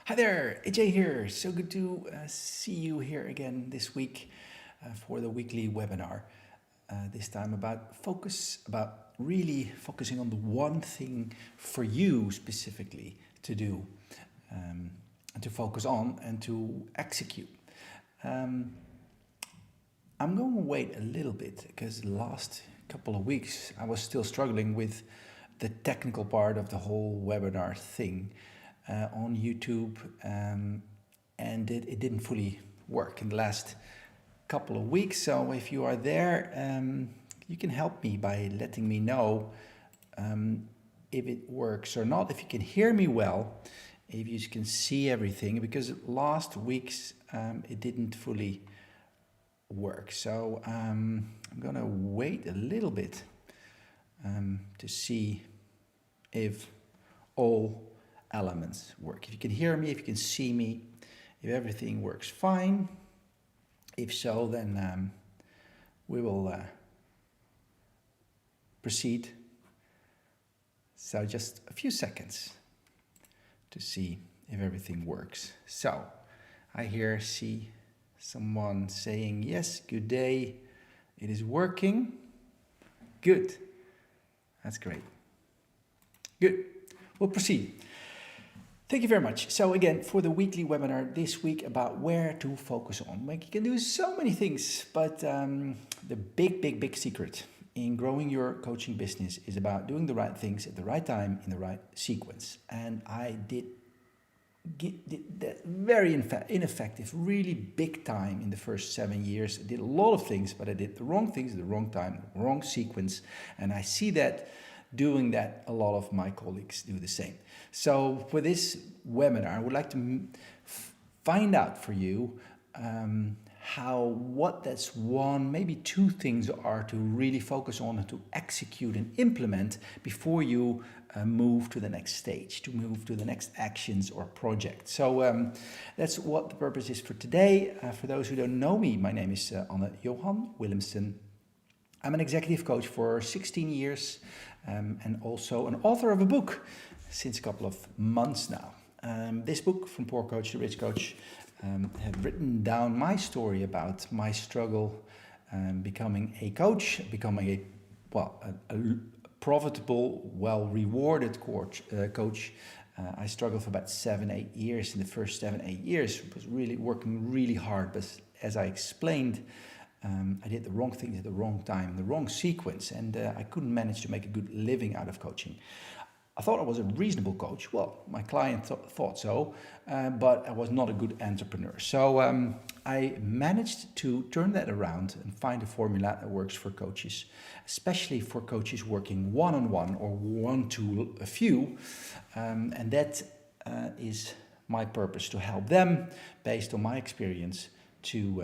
Hi there, AJ here. So good to see you here again this week for the weekly webinar. This time about really focusing on the one thing for you specifically to do, and to focus on and to execute. Um, I'm going to wait a little bit because the last couple of weeks I was still struggling with the technical part of the whole webinar thing on YouTube, and it didn't fully work in the last couple of weeks. So if you are there, you can help me by letting me know if it works or not, if you can hear me well, if you can see everything, because last week's it didn't fully work. So I'm gonna wait a little bit to see if all elements work. If you can hear me, if you can see me, if everything works fine. If so, then we will proceed. So just a few seconds to see if everything works. So I see someone saying, yes, good day, it is working. Good, that's great. Good, we'll proceed. Thank you very much. So again, for the weekly webinar this week about where to focus on. Like, you can do so many things, but the big secret in growing your coaching business is about doing the right things at the right time in the right sequence. And I did that very ineffective, really big time in the first 7 years. I did a lot of things, but I did the wrong things at the wrong time, the wrong sequence. And I see that doing that, a lot of my colleagues do the same. So for this webinar, I would like to find out for you what that's one, maybe two things are to really focus on and to execute and implement before you move to the next stage, to move to the next actions or project. So that's what the purpose is for today. For those who don't know me, my name is Anne Johan Willemsen. I'm an executive coach for 16 years and also an author of a book since a couple of months now. This book, From Poor Coach to Rich Coach, have written down my story about my struggle becoming a coach, becoming a profitable, well-rewarded coach. I struggled for about 7-8 years. In the first 7-8 years, was really working really hard, but as I explained, I did the wrong things at the wrong time, the wrong sequence, and I couldn't manage to make a good living out of coaching. I thought I was a reasonable coach. Well, my client thought so, but I was not a good entrepreneur. So I managed to turn that around and find a formula that works for coaches, especially for coaches working one-on-one or one-to-a-few. And that is my purpose, to help them, based on my experience, to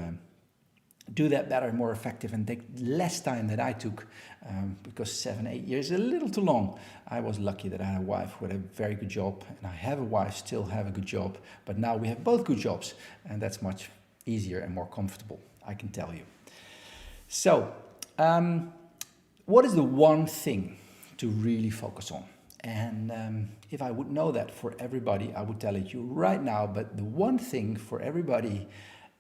do that better, more effective, and take less time than I took, because 7-8 years is a little too long. I was lucky that I had a wife with a very good job, and I have a wife, still have a good job, but now we have both good jobs, and that's much easier and more comfortable, I can tell you. So, what is the one thing to really focus on? And if I would know that for everybody, I would tell it you right now, but the one thing for everybody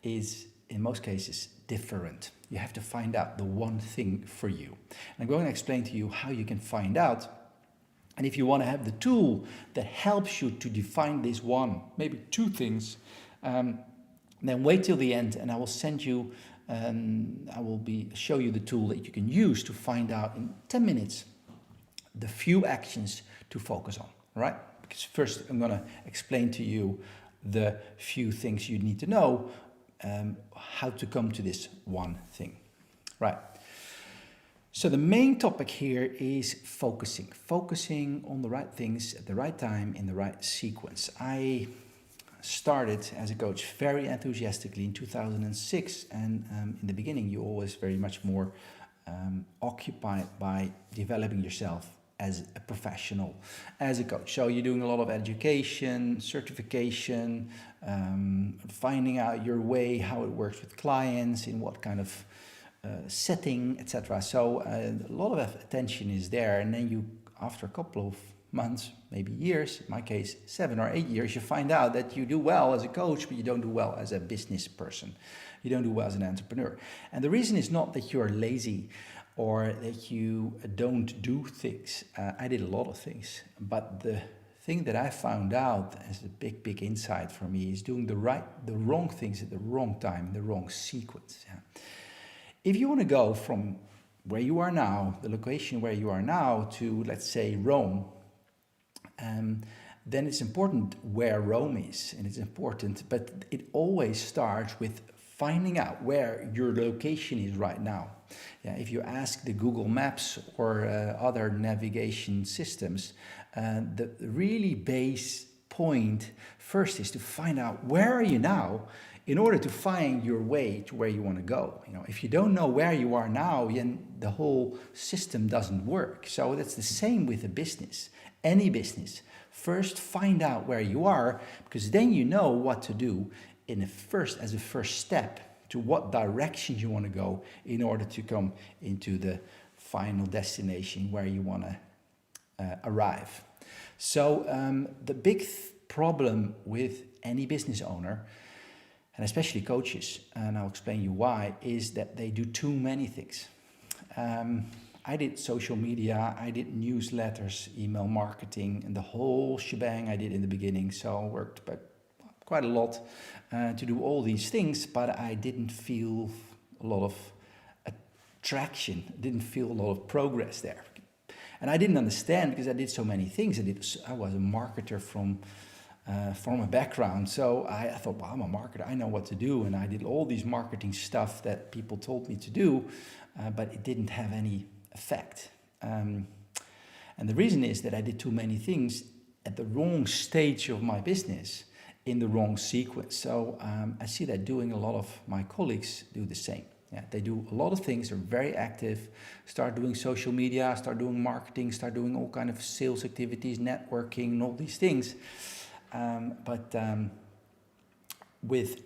is, in most cases, different. You have to find out the one thing for you. And I'm going to explain to you how you can find out. And if you want to have the tool that helps you to define this one, maybe two things, then wait till the end, and I will send you, show you the tool that you can use to find out in 10 minutes the few actions to focus on, right? Because first I'm going to explain to you the few things you need to know, how to come to this one thing, right? So the main topic here is focusing on the right things at the right time in the right sequence. I started as a coach very enthusiastically in 2006, and in the beginning you're always very much more occupied by developing yourself as a professional, as a coach. So you're doing a lot of education, certification, finding out your way, how it works with clients, in what kind of setting, etc. So a lot of attention is there, and then you, after a couple of months, maybe years, in my case 7 or 8 years, you find out that you do well as a coach, but you don't do well as a business person. You don't do well as an entrepreneur. And the reason is not that you're lazy or that you don't do things. I did a lot of things, but the thing that I found out as a big insight for me is doing the wrong things at the wrong time, in the wrong sequence. Yeah. If you want to go from where you are now, the location where you are now, to, let's say, Rome, then it's important where Rome is, and it's important, but it always starts with finding out where your location is right now. Yeah, if you ask the Google Maps or other navigation systems, the really base point first is to find out where are you now in order to find your way to where you want to go. You know, if you don't know where you are now, then the whole system doesn't work. So that's the same with a business, any business. First, find out where you are, because then you know what to do as a first step to what direction you want to go in order to come into the final destination where you want to arrive. So the big problem with any business owner, and especially coaches, and I'll explain you why, is that they do too many things. I did social media, I did newsletters, email marketing, and the whole shebang I did in the beginning. So I worked quite a lot to do all these things, but I didn't feel a lot of attraction, didn't feel a lot of progress there. And I didn't understand because I did so many things. I was a marketer from a background. So I thought, well, I'm a marketer, I know what to do. And I did all these marketing stuff that people told me to do, but it didn't have any effect. And the reason is that I did too many things at the wrong stage of my business in the wrong sequence. So I see that a lot of my colleagues do the same. Yeah, they do a lot of things, they're very active, start doing social media, start doing marketing, start doing all kind of sales activities, networking, and all these things. But with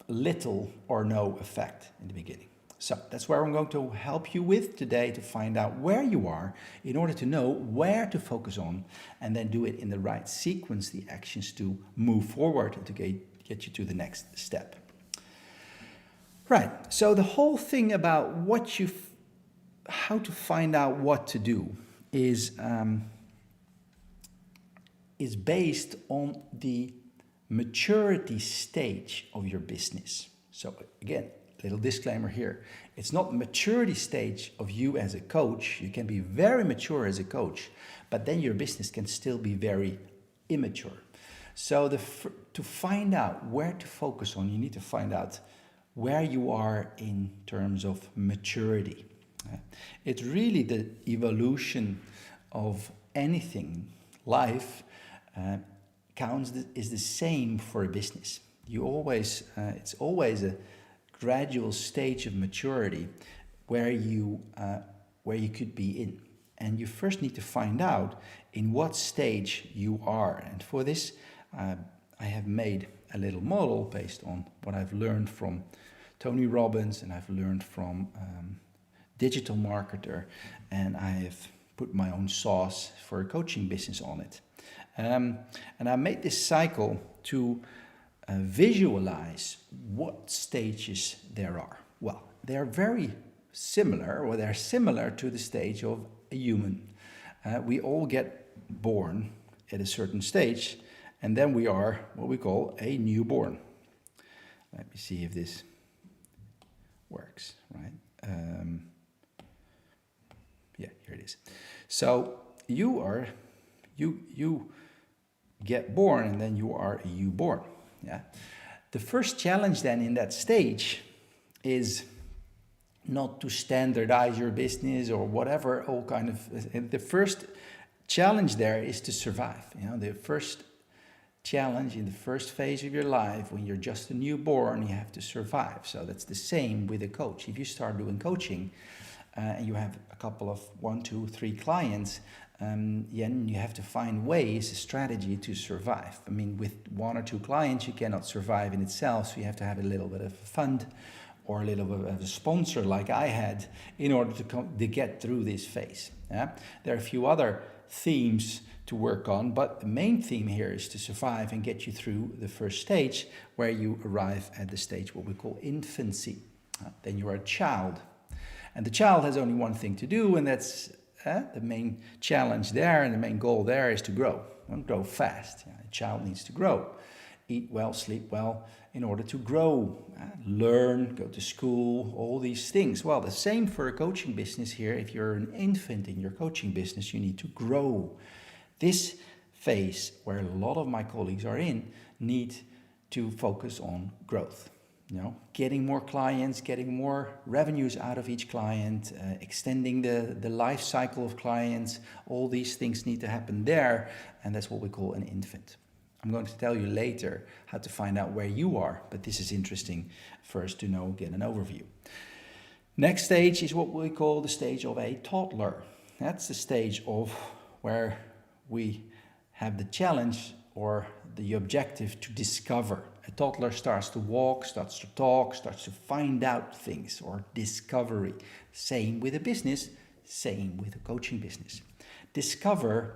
little or no effect in the beginning. So that's where I'm going to help you with today, to find out where you are in order to know where to focus on, and then do it in the right sequence, the actions to move forward and to get you to the next step. Right, so the whole thing about how to find out what to do is based on the maturity stage of your business. So again, little disclaimer here. It's not maturity stage of you as a coach. You can be very mature as a coach, but then your business can still be very immature. So to find out where to focus on, you need to find out where you are in terms of maturity. It's really the evolution of anything. Life is the same for a business. It's always a gradual stage of maturity where you could be in, and you first need to find out in what stage you are. And for this, I have made a little model based on what I've learned from Tony Robbins, and I've learned from Digital Marketer, and I have put my own sauce for a coaching business on it. And I made this cycle to visualize what stages there are. Well, they're very similar, or they're similar to the stage of a human. We all get born at a certain stage, and then we are what we call a newborn. Let me see if this works, right? Yeah, here it is. So you get born, and then you are a newborn. Yeah. The first challenge then in that stage is not to standardize your business or whatever, all kind of. The first challenge there is to survive. You know, the first challenge in the first phase of your life, when you're just a newborn, you have to survive. So that's the same with a coach. If you start doing coaching and you have a couple of 1, 2, 3 clients, then you have to find ways, a strategy to survive. I mean, with 1 or 2 clients, you cannot survive in itself, so you have to have a little bit of a fund or a little bit of a sponsor like I had in order to get through this phase. Yeah? There are a few other themes to work on, but the main theme here is to survive and get you through the first stage, where you arrive at the stage what we call infancy. Then you are a child, and the child has only one thing to do, and that's the main challenge there, and the main goal there is to grow, and grow fast. A child needs to grow, eat well, sleep well, in order to grow, learn, go to school, all these things. Well, the same for a coaching business here. If you're an infant in your coaching business, you need to grow. This phase, where a lot of my colleagues are in, need to focus on growth. Getting more clients, getting more revenues out of each client, extending the life cycle of clients. All these things need to happen there, and that's what we call an infant. I'm going to tell you later how to find out where you are, but this is interesting first to get an overview. Next stage is what we call the stage of a toddler. That's the stage of where we have the challenge or the objective to discover. A toddler starts to walk, starts to talk, starts to find out things, or discovery. Same with a business, same with a coaching business. Discover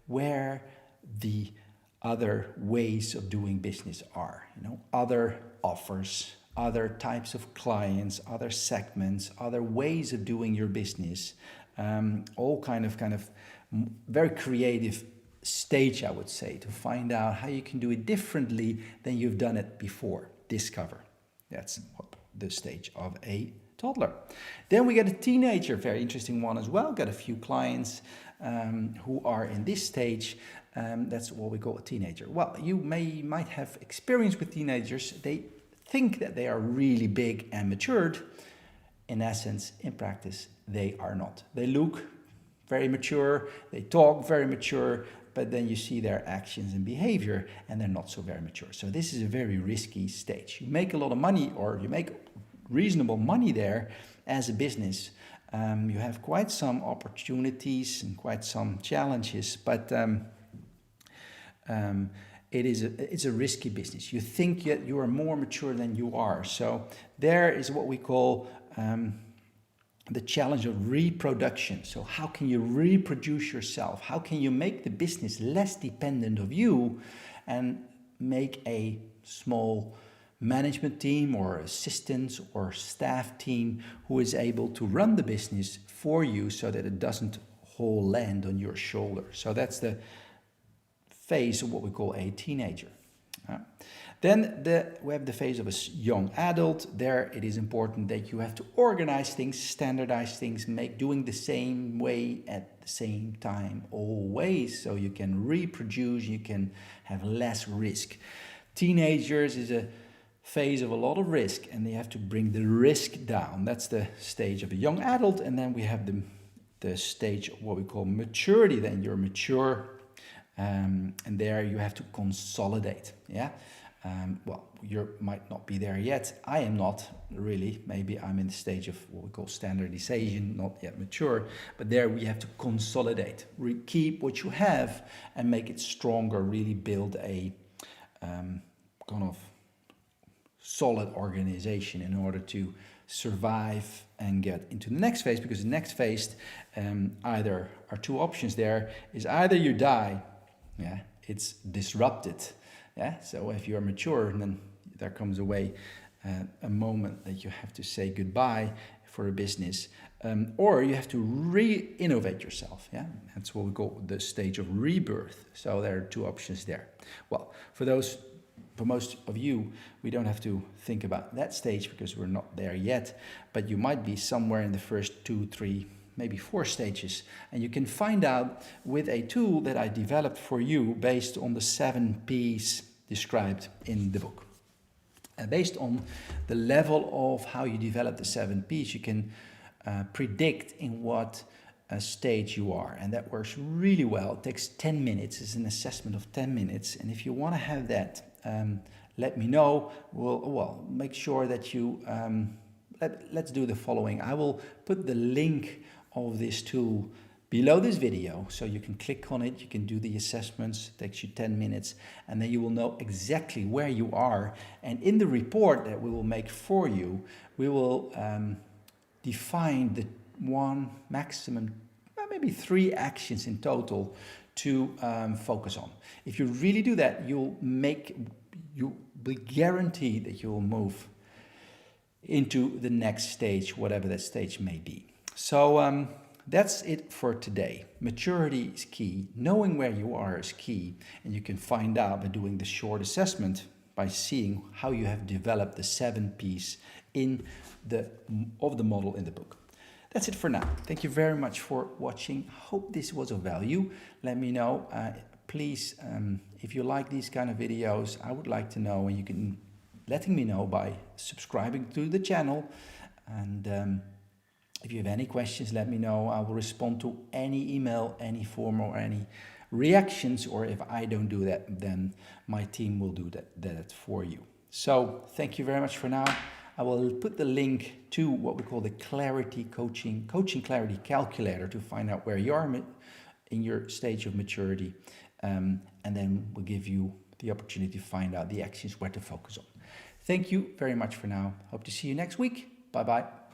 where the other ways of doing business are, other offers, other types of clients, other segments, other ways of doing your business, all kind of very creative stage, I would say, to find out how you can do it differently than you've done it before. Discover. That's what the stage of a toddler. Then we get a teenager, very interesting one as well. Got a few clients who are in this stage. That's what we call a teenager. Well, you might have experience with teenagers. They think that they are really big and matured. In essence, in practice, they are not. They look very mature, they talk very mature, but then you see their actions and behavior and they're not so very mature. So this is a very risky stage. You make a lot of money, or you make reasonable money there as a business. You have quite some opportunities and quite some challenges, but it's a risky business. You think that you are more mature than you are. So there is what we call the challenge of reproduction. So how can you reproduce yourself? How can you make the business less dependent of you and make a small management team or assistants or staff team who is able to run the business for you so that it doesn't all land on your shoulder? So that's the phase of what we call a teenager. Then we have the phase of a young adult. There it is important that you have to organize things, standardize things, doing the same way at the same time always, so you can reproduce, you can have less risk. Teenagers is a phase of a lot of risk, and they have to bring the risk down. That's the stage of a young adult. And then we have the stage of what we call maturity. Then you're mature, and there you have to consolidate. Well, you might not be there yet. I am not really. Maybe I'm in the stage of what we call standardization, not yet mature. But there we have to consolidate, keep what you have and make it stronger, really build a kind of solid organization in order to survive and get into the next phase. Because the next phase, either are two options there, is either you die, it's disrupted. So if you're mature, then there comes a moment that you have to say goodbye for a business, or you have to re-innovate yourself. That's what we call the stage of rebirth. So there are two options there. Well, for most of you, we don't have to think about that stage because we're not there yet, but you might be somewhere in the first 2, 3, maybe 4 stages. And you can find out with a tool that I developed for you based on the 7 Ps described in the book. Based on the level of how you develop the 7 Ps, you can predict in what stage you are. And that works really well. It takes 10 minutes. It's an assessment of 10 minutes. And if you want to have that, let me know. We'll make sure that you... let's do the following. I will put the link of this tool below this video, so you can click on it, you can do the assessments, it takes you 10 minutes, and then you will know exactly where you are. And in the report that we will make for you, we will define the one maximum, maybe 3 actions in total to focus on. If you really do that, you'll be guaranteed that you'll move into the next stage, whatever that stage may be. So that's it for today. Maturity is key. Knowing where you are is key. And you can find out by doing the short assessment, by seeing how you have developed the 7 P's of the model in the book. That's it for now. Thank you very much for watching. Hope this was of value. Let me know. Please, if you like these kind of videos, I would like to know, and you can letting me know by subscribing to the channel. And if you have any questions, let me know. I will respond to any email, any form, or any reactions. Or if I don't do that, then my team will do that for you. So thank you very much for now. I will put the link to what we call the Clarity Coaching Clarity Calculator to find out where you are in your stage of maturity. And then we'll give you the opportunity to find out the actions where to focus on. Thank you very much for now. Hope to see you next week. Bye-bye.